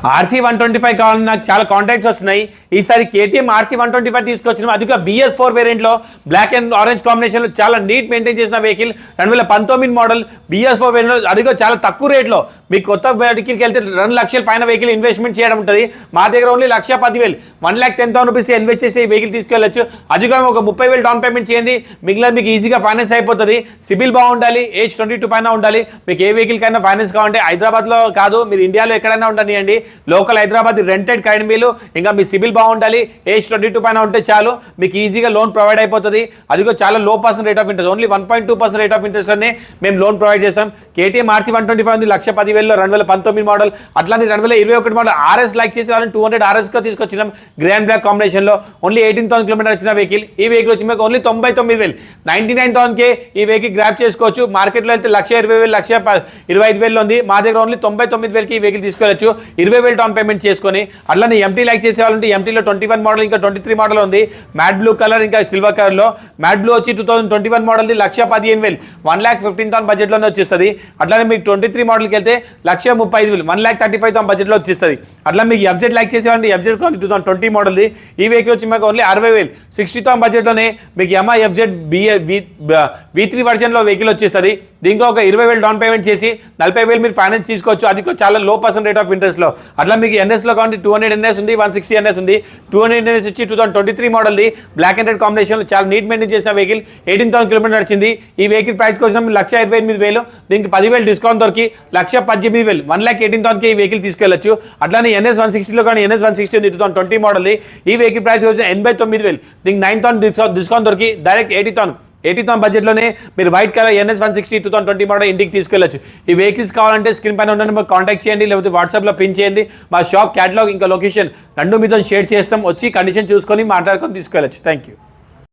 RC125 కావాలని నాకు చాలా కాంటాక్ట్స్ వస్తున్నాయి. ఈసారి KTM RC125 తీసుకొచ్చినాం. అది కూడా BS4 వేరియంట్లో బ్లాక్ అండ్ ఆరెంజ్ కాంబినేషన్లో చాలా నీట్ మెయింటైన్ చేసిన వెహికల్. 2019 మోడల్ BS4 వేరియంట్లో అది కూడా చాలా తక్కువ రేట్లో. మీకు కొత్త వెహికల్కి వెళ్తే 2 లక్షల పైన వెహికల్ ఇన్వెస్ట్మెంట్ చేయడం ఉంటుంది. మా దగ్గర ఓన్లీ 1,10,000 1,10,000 రూపీస్ ఇన్వెస్ట్ చేసి ఈ వెహికల్ తీసుకెళ్ళచ్చు. అది కూడా ఒక 30,000 డౌన్ పేమెంట్ చేయండి, మిగిలిన మీకు ఈజీగా ఫైనాన్స్ అయిపోతుంది. సిబిల్ బాగుండాలి, ఏజ్ 22 పైన ఉండాలి. మీకు ఏ వెహికల్ కైనా ఫైనాన్స్ కావాలంటే హైదరాబాద్లో కాదు, మీరు ఇండియాలో ఎక్కడైనా ఉండనియండి. లోకల్ హైదరాబాద్ రెంటెడ్ కైండ్ మీలు, ఇంకా మీ సిబిల్ బాగుండాలి, ఏజ్ 22 పైన ఉంటే చాలు, మీకు ఈజీగా లోన్ ప్రొవైడ్ అయిపోతుంది. అది కూడా చాలా లో percent rate of interest, only 1.2% rate of ఇంట్రెస్ట్లోనే మేము లోన్ ప్రొవైడ్ చేస్తాం. KTM RC125 ఉంది 1,10,000లో 2019 మోడల్. అట్లానే 2021 మోడల్ RS లైక్ చేసే వాళ్ళని 200 RSగా తీసుకొచ్చినాం గ్రాండ్ బ్లాక్ కాంబినేషన్లో. ఓన్లీ 18,000 కిలోమీటర్ వచ్చిన వెహికల్. ఈ వెహికల్ వచ్చి మీకు ఓన్లీ 99,000 99,000కే ఈ వెహికల్ గ్రాప్ చేసుకోవచ్చు. మార్కెట్లో వెళ్తే 1,20,000 1,25,000 ఉంది. మా దగ్గర ఓన్లీ 99,000కి ఈ వెహికల్ తీసుకెళ్ళచ్చు. 20,000 డౌన్ పేమెంట్ చేసుకొని. అట్లానే MT లైక్ చేసే వాళ్ళంటే MTలో 21 మోడల్ ఇంకా 23 మోడల్ ఉంది. మ్యాట్ బ్లూ కలర్ ఇంకా సిల్వర్ కలర్లో. మ్యాట్ బ్లూ వచ్చి 2021 మోడల్ది 1,15,000 1,15,000 బడ్జెట్లోనే వచ్చేస్తుంది. అట్లానే మీకు 23 మోడల్కి వెళ్తే 1,35,000 1,35,000 బడ్జెట్లో వచ్చేస్తుంది. అట్లా మీకు FZ లైక్ చేసేవాళ్ళంటే FZ 2020 మోడల్ది ఈ వెహికల్ వచ్చి మీకు ఓన్లీ 60,000 60,000 బడ్జెట్లోనే మీకు Yamaha FZ V3 వర్జన్లో వెహికల్ వచ్చేస్తుంది. దీంట్లో ఒక 20,000 డౌన్ పేమెంట్ చేసి 40,000 మీరు ఫైనాన్స్ తీసుకోవచ్చు. అది చాలా లో పర్సెంట్ రేట్ ఆఫ్ ఇంట్రెస్ట్లో. అట్లా మీకు NSలో కావాలి 200 NS ఉంది, 160 NS ఉంది. 200 NS వచ్చి 2023 మోడల్ది బ్లాక్ అండ్ రెడ్ కాంబినేషన్లో చాలా నీట్ మెయింటైన్ చేసిన వెహికల్. 18,000 కిలోమీటర్ నడిచింది. ఈ వెహికల్ ప్రైస్ కోసం 1,28,000 దీనికి 10,000 డిస్కౌంట్ దొరికి 1,18,000 1,18,000కి ఈ వెహికల్ తీసుకెళ్ళచ్చు. అట్లానే NS 160లో కానీ NS 160 ఉంది 2020 మోడల్ది. ఈ వెహికల్ ప్రైస్ వచ్చి 89,000 దీనికి 9,000 డిస్కౌంట్ దొరికి డైరెక్ట్ 80,000 బడ్జెట్లోనే మీరు వైట్ కలర్ NS 160 2020 మోడల్ ఇంటికి తీసుకెళ్ళచ్చు. ఈ వెహికల్స్ కావాలంటే స్క్రీన్ పైన ఉన్న నెంబర్ కాంటాక్ట్ చేయండి, లేకపోతే వాట్సాప్లో పిన్ చేయండి. మా షాప్ క్యాటలాగ్ ఇంకా లొకేషన్ 2 మీతో షేర్ చేస్తాం. వచ్చి కండిషన్ చూసుకొని మాట్లాడుకొని తీసుకెళ్ళచ్చు. Thank you.